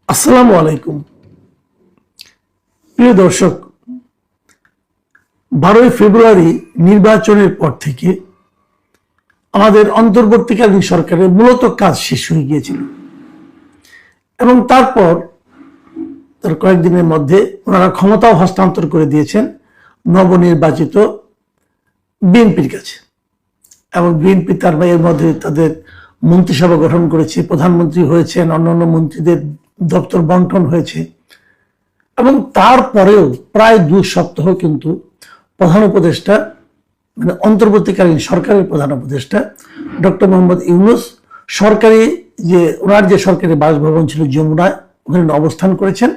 আসসালামু আলাইকুম প্রিয় দর্শক, 12ই ফেব্রুয়ারি নির্বাচনের পর থেকে আমাদের অন্তর্বর্তীকালীন সরকারের মূলত কাজ শেষ হয়ে গিয়েছিল এবং তারপর তার কয়েকদিনের মধ্যে ওনারা ক্ষমতাও হস্তান্তর করে দিয়েছেন নবনির্বাচিত বিএনপির কাছে। এবং বিএনপি তার এর মধ্যে তাদের মন্ত্রিসভা গঠন করেছে, প্রধানমন্ত্রী হয়েছেন, অন্যান্য মন্ত্রীদের দপ্তর বন্টন হয়েছে। এবং তারপরেও প্রায় 2 সপ্তাহ কিন্তু প্রধান উপদেষ্টা মানে অন্তর্বর্তীকালীন সরকারের প্রধান উপদেষ্টা ডক্টর মোহাম্মদ ইউনূস ওনার যে সরকারি বাসভবন ছিল যমুনায়, ওখানে অবস্থান করেছেন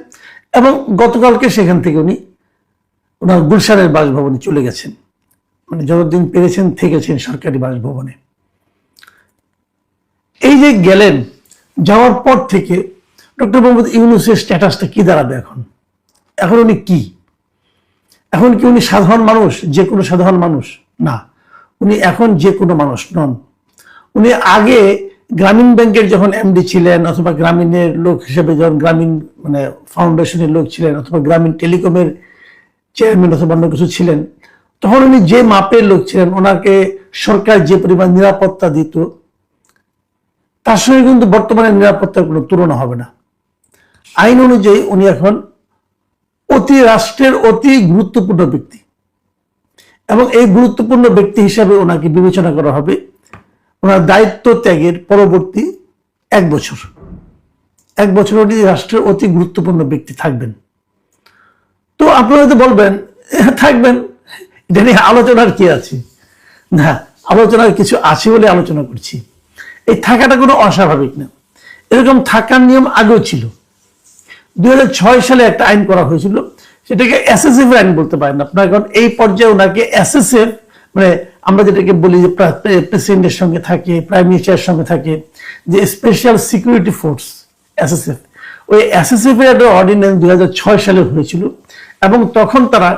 এবং গতকালকে সেখান থেকে উনি ওনার গুলশানের বাসভবনে চলে গেছেন। মানে যতদিন পেরেছেন থেকেছেন সরকারি বাসভবনে। এই যে গেলেন, যাওয়ার পর থেকে ডক্টর মোহাম্মদ ইউনূসের স্ট্যাটাসটা কি দাঁড়াবে? এখন উনি কি? এখন কি উনি সাধারণ মানুষ, যে কোনো সাধারণ মানুষ? না, উনি এখন যে কোনো মানুষ নন। উনি আগে গ্রামীণ ব্যাংকের যখন এমডি ছিলেন, অথবা গ্রামীণের লোক হিসেবে যখন গ্রামীণ ফাউন্ডেশনের লোক ছিলেন, অথবা গ্রামীণ টেলিকমের চেয়ারম্যান অথবা অন্য কিছু ছিলেন, তখন উনি যে মাপের লোক ছিলেন, ওনাকে সরকার যে পরিমাণ নিরাপত্তা দিত, তার সঙ্গে কিন্তু বর্তমানে নিরাপত্তার কোনো তুলনা হবে না। আইন অনুযায়ী উনি এখন রাষ্ট্রের অতি গুরুত্বপূর্ণ ব্যক্তি এবং এই গুরুত্বপূর্ণ ব্যক্তি হিসাবে ওনাকে বিবেচনা করা হবে ওনার দায়িত্ব ত্যাগের পরবর্তী 1 বছর। 1 বছর উনি রাষ্ট্রের অতি গুরুত্বপূর্ণ ব্যক্তি থাকবেন। তো আপনারা হয়তো বলবেন, থাকবেন, এটা নিয়ে আলোচনার কি আছে? না, আলোচনার কিছু আছে বলে আলোচনা করছি। এই থাকাটা কোনো অস্বাভাবিক না, এরকম থাকার নিয়ম আগেও ছিল। 2006 সালে একটা আইন করা হয়েছিল, সেটাকে এসএসএফ আইন বলতে পারেন আপনার। কারণ এই পর্যায়ে ওনাকে এসএসএফ মানে আমরা যেটাকে বলি যে প্রেসিডেন্টের সঙ্গে থাকে, প্রাইম মিনিস্টারের সঙ্গে থাকে, যে স্পেশাল সিকিউরিটি ফোর্স এসএসএফ, ওই এসএসএফ এর একটা অর্ডিন্যান্স 2006 সালে হয়েছিল এবং তখন তারা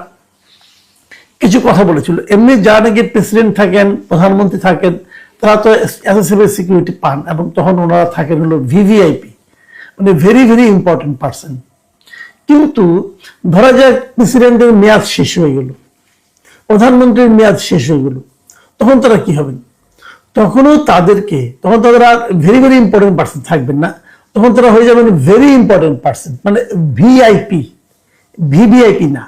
কিছু কথা বলেছিল। এমনি যারা নাকি প্রেসিডেন্ট থাকেন, প্রধানমন্ত্রী থাকেন, তারা তো এসএসএফ এর সিকিউরিটি পান এবং তখন ওনারা থাকেন হলো ভিভিআইপি, মানে ভেরি ভেরি ইম্পর্টেন্ট পার্সন। কিন্তু ধরা যাক প্রেসিডেন্টের মেয়াদ শেষ হয়ে গেল, প্রধানমন্ত্রীর মেয়াদ শেষ হয়ে গেল, তখন তারা কি হবেন? তখন তাদের are very very important person থাকবেন না, তখন তারা হয়ে যাবেন ভেরি ইম্পর্টেন্ট পার্সন, মানে ভিআইপি, ভিভিআইপি না।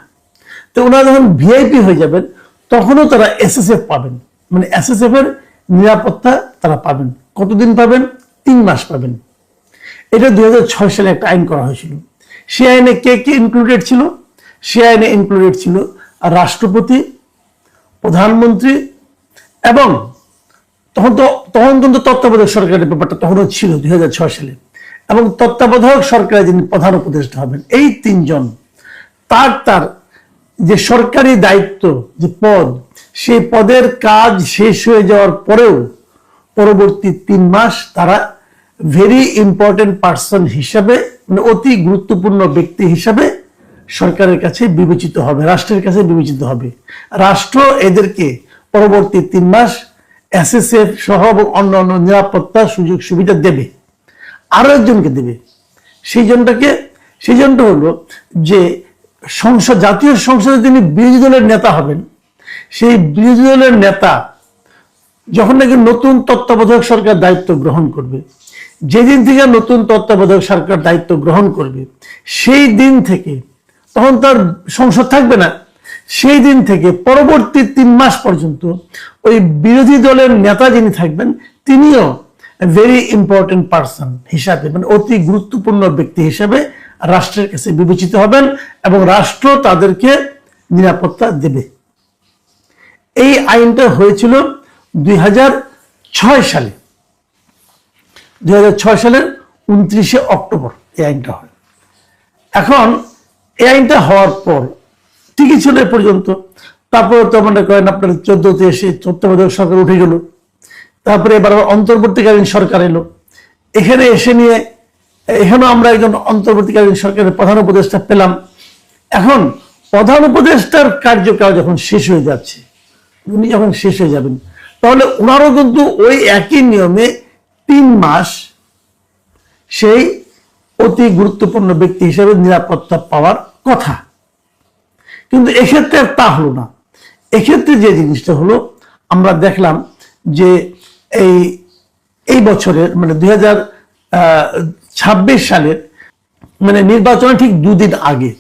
তো ওনারা যখন ভিআইপি হয়ে যাবেন, তখনও তারা এসএসএফ পাবেন, মানে এসএসএফ এর নিরাপত্তা তারা পাবেন। কতদিন পাবেন? 3 মাস পাবেন। এটা 2006 সালে একটা আইন করা হয়েছিল। সে আইনে কে কে ইনক্লুডেড ছিল? সে আইনে ইনক্লুডেড ছিল রাষ্ট্রপতি, প্রধানমন্ত্রী এবং তখন কিন্তু তত্ত্বাবধায়ক সরকারের ব্যাপারটা তখনও ছিল 2006 সালে, এবং তত্ত্বাবধায়ক সরকারের যিনি প্রধান উপদেষ্টা হবেন, এই 3 জন তার যে সরকারি দায়িত্ব, যে পদ, সেই পদের কাজ শেষ হয়ে যাওয়ার পরেও পরবর্তী 3 মাস তারা ভেরি ইম্পর্টেন্ট পার্সন হিসাবে, মানে অতি গুরুত্বপূর্ণ ব্যক্তি হিসাবে সরকারের কাছে বিবেচিত হবে, রাষ্ট্রের কাছে বিবেচিত হবে। রাষ্ট্র এদেরকে পরবর্তী 3 মাস এসএসএফ সহ অন্যান্য নিরাপত্তা সুযোগ সুবিধা দেবে। আরো একজনকে দেবে। সেই জনটা হলো যে জাতীয় সংসদে তিনি বিরোধী দলের নেতা হবেন। সেই বিরোধী দলের নেতা যখন নাকি নতুন তত্ত্বাবধায়ক সরকার দায়িত্ব গ্রহণ করবে, যেদিন থেকে নতুন তত্ত্বাবধায়ক সরকার দায়িত্ব গ্রহণ করবে, সেই দিন থেকে, তখন তার সংসদ থাকবে না, সেই দিন থেকে পরবর্তী 3 মাস পর্যন্ত ওই বিরোধী দলের নেতা যিনি থাকবেন, তিনিও ভেরি ইম্পর্টেন্ট পার্সন হিসাবে, মানে অতি গুরুত্বপূর্ণ ব্যক্তি হিসাবে রাষ্ট্রের কাছে বিবেচিত হবেন এবং রাষ্ট্র তাদেরকে নিরাপত্তা দেবে। এই আইনটা হয়েছিল 2006 সালে। 2006 সালের 29শে অক্টোবর এই আইনটা হয়। এখন এই আইনটা হওয়ার পর ঠিকই ছিল এ পর্যন্ত। তারপরে তো মনে করেন আপনার 14তে এসে তত্ত্বাবধায়ক সরকার উঠে গেল, তারপরে এবার অন্তর্বর্তীকালীন সরকার এলো। এখানে এসে নিয়ে এখানেও আমরা একজন অন্তর্বর্তীকালীন সরকারের প্রধান উপদেষ্টা পেলাম। এখন প্রধান উপদেষ্টার কার্যকাল যখন শেষ হয়ে যাচ্ছে, উনি যখন শেষ হয়ে যাবেন, তাহলে ওনারও কিন্তু ওই একই নিয়মে 3 মাস সেই অতি গুরুত্বপূর্ণ ব্যক্তি হিসেবে নিরাপত্তা পাওয়ার কথা, কিন্তু এক্ষেত্রে তা হলো না। এক্ষেত্রে যে জিনিসটা হলো, আমরা দেখলাম যে এই বছরের মানে 2026 সালের মানে নির্বাচনের ঠিক 2 দিন আগে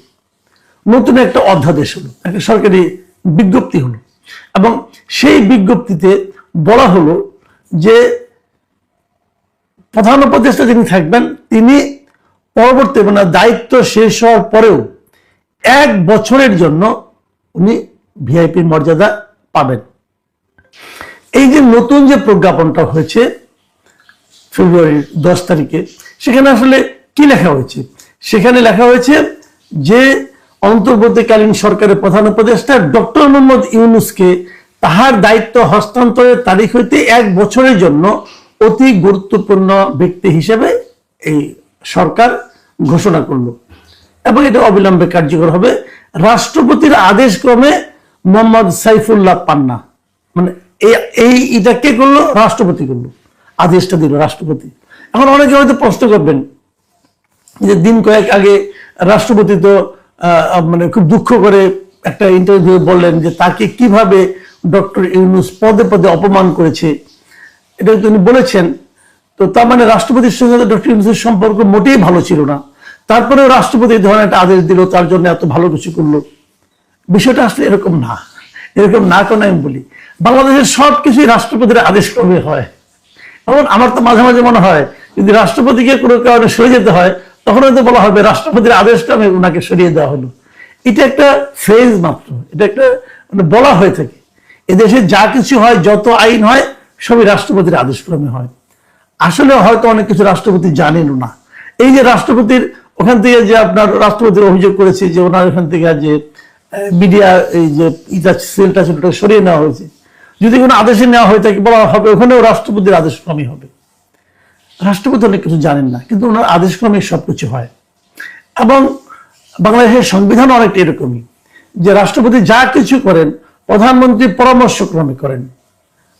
নতুন একটা অধ্যাদেশ হলো, একটা সরকারি বিজ্ঞপ্তি হলো, এবং সেই বিজ্ঞপ্তিতে বলা হলো যে প্রধান উপদেষ্টা যিনি থাকবেন তিনি পরবর্তী মানে দায়িত্ব শেষ হওয়ার পরেও 1 বছরের জন্য উনি ভিআইপির মর্যাদা পাবেন। এই যে নতুন যে প্রজ্ঞাপনটা হয়েছে ফেব্রুয়ারির 10 তারিখে, সেখানে আসলে কি লেখা হয়েছে? সেখানে লেখা হয়েছে যে অন্তর্বর্তীকালীন সরকারের প্রধান উপদেষ্টা ডক্টর মোহাম্মদ ইউনূসকে তাহার দায়িত্ব হস্তান্তরের তারিখ হইতে 1 বছরের জন্য অতি গুরুত্বপূর্ণ ব্যক্তি হিসেবে এই সরকার ঘোষণা করলো, এবং এটা অবিলম্বে কার্যকর হবে। রাষ্ট্রপতির আদেশ ক্রমে মোহাম্মদ সাইফুল্লাহ পান্না, মানে এটা কে করলো? রাষ্ট্রপতি করলো, আদেশটা দিল রাষ্ট্রপতি। এখন অনেকে হয়তো প্রশ্ন করবেন যে দিন কয়েক আগে রাষ্ট্রপতি তো মানে খুব দুঃখ করে একটা ইন্টারভিউ বললেন যে তাকে কিভাবে ডক্টর ইউনূস পদে পদে অপমান করেছে, এটা তিনি বলেছেন। তো তার মানে রাষ্ট্রপতির সঙ্গে ডক্টর ইউনূসের সম্পর্ক মোটেই ভালো ছিল না, তারপরেও রাষ্ট্রপতি এই ধরনের একটা আদেশ দিল, তার জন্য এত ভালো কিছু করলো। বিষয়টা আসলে এরকম না, এরকম না কেন আমি বলি, বাংলাদেশের সবকিছুই রাষ্ট্রপতির আদেশ ক্রমে হয়। এবং আমার তো মাঝে মাঝে মনে হয় যদি রাষ্ট্রপতিকে কোনো কারণে সরে যেতে হয়, তখন হয়তো বলা হবে রাষ্ট্রপতির আদেশ ক্রমে ওনাকে সরিয়ে দেওয়া হলো। এটা একটা ফ্রেজ মাত্র, এটা একটা মানে বলা হয়ে থাকে। এদেশে যা কিছু হয়, যত আইন হয়, সবই রাষ্ট্রপতির আদেশ ক্রমে হয়। আসলে হয়তো অনেক কিছু রাষ্ট্রপতি জানেনও না। এই যে রাষ্ট্রপতির ওখান থেকে যে আপনার রাষ্ট্রপতির অভিযোগ করেছে যে ওনার ওখান থেকে যে মিডিয়া এই যে সেলটা ছিল ওটা সরিয়ে নেওয়া হয়েছে, যদি কোনো আদেশে নেওয়া হয়ে থাকে বলা হবে ওখানেও রাষ্ট্রপতির আদেশ ক্রমে হবে। রাষ্ট্রপতি অনেক কিছু জানেন না, কিন্তু ওনার আদেশ ক্রমে সবকিছু হয়। এবং বাংলাদেশের সংবিধান অনেকটা এরকমই, যে রাষ্ট্রপতি যা কিছু করেন প্রধানমন্ত্রী পরামর্শ ক্রমে করেন।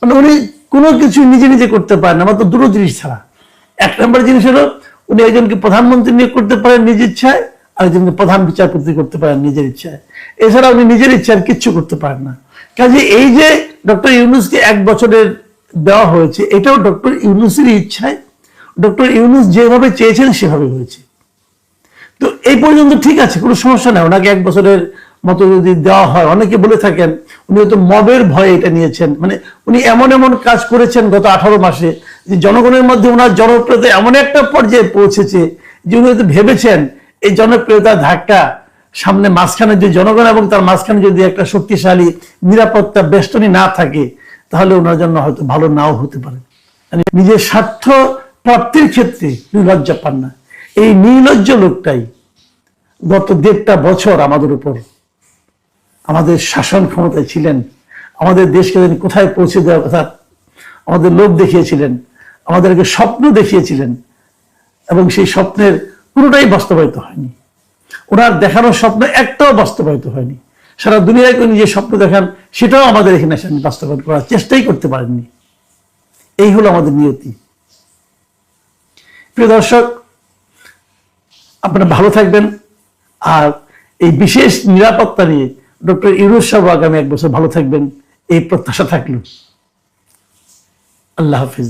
মানে উনি কোনো কিছু নিজে নিজে করতে পারেন না, মাত্র দুটো জিনিস ছাড়া। 1 নম্বর জিনিস হলো উনি একজনকে প্রধানমন্ত্রী নিয়োগ করতে পারেন নিজের ইচ্ছায়, আরেকজনকে প্রধান বিচারপতি করতে পারেন নিজের ইচ্ছায়। এছাড়া উনি নিজের ইচ্ছায় কিচ্ছু করতে পারেন না। কাজে এই যে ডক্টর ইউনূসকে 1 বছরের দেওয়া হয়েছে, এটাও ডক্টর ইউনূসেরই ইচ্ছায়, ডক্টর ইউনূস যেভাবে চেয়েছেন সেভাবে হয়েছে। তো এই পর্যন্ত ঠিক আছে, কোনো সমস্যা নেই। ওনাকে 1 বছরের মতো যদি দেওয়া হয়, অনেকে বলে থাকেন উনি হয়তো মবের ভয়ে এটা নিয়েছেন, মানে উনি এমন এমন কাজ করেছেন গত 18 মাসে যে জনগণের মধ্যে ওনার জনপ্রিয়তা এমন একটা পর্যায়ে পৌঁছেছে যে উনি হয়তো ভেবেছেন এই জনপ্রিয়তার ধাক্কা সামনে মাঝখানে যে জনগণ এবং তার মাঝখানে যদি একটা শক্তিশালী নিরাপত্তা বেষ্টনী না থাকে, তাহলে ওনার জন্য হয়তো ভালো নাও হতে পারে। মানে নিজের স্বার্থ প্রাপ্তির ক্ষেত্রে লজ্জা পান না। এই নির্লজ্জ লোকটাই গত 1.5 বছর আমাদের উপর, আমাদের শাসন ক্ষমতায় ছিলেন, আমাদের দেশকে কোথায় পৌঁছে দেওয়ার কথা আমাদের লোভ দেখিয়েছিলেন, আমাদেরকে স্বপ্ন দেখিয়েছিলেন, এবং সেই স্বপ্নের পুরোটাই বাস্তবায়িত হয়নি। ওনার দেখানো স্বপ্ন একটাও বাস্তবায়িত হয়নি। সারা দুনিয়ায় উনি যে স্বপ্ন দেখান সেটাও আমাদের এখানে বাস্তবায়ন করার চেষ্টাই করতে পারেননি। এই হলো আমাদের নিয়তি। প্রিয় দর্শক, আপনারা ভালো থাকবেন। আর এই বিশেষ নিরাপত্তা নিয়ে ডক্টর ইউনূস সাহেব আগামী 1 বছর ভালো থাকবেন, এই প্রত্যাশা থাকলো। আল্লাহ হাফিজ।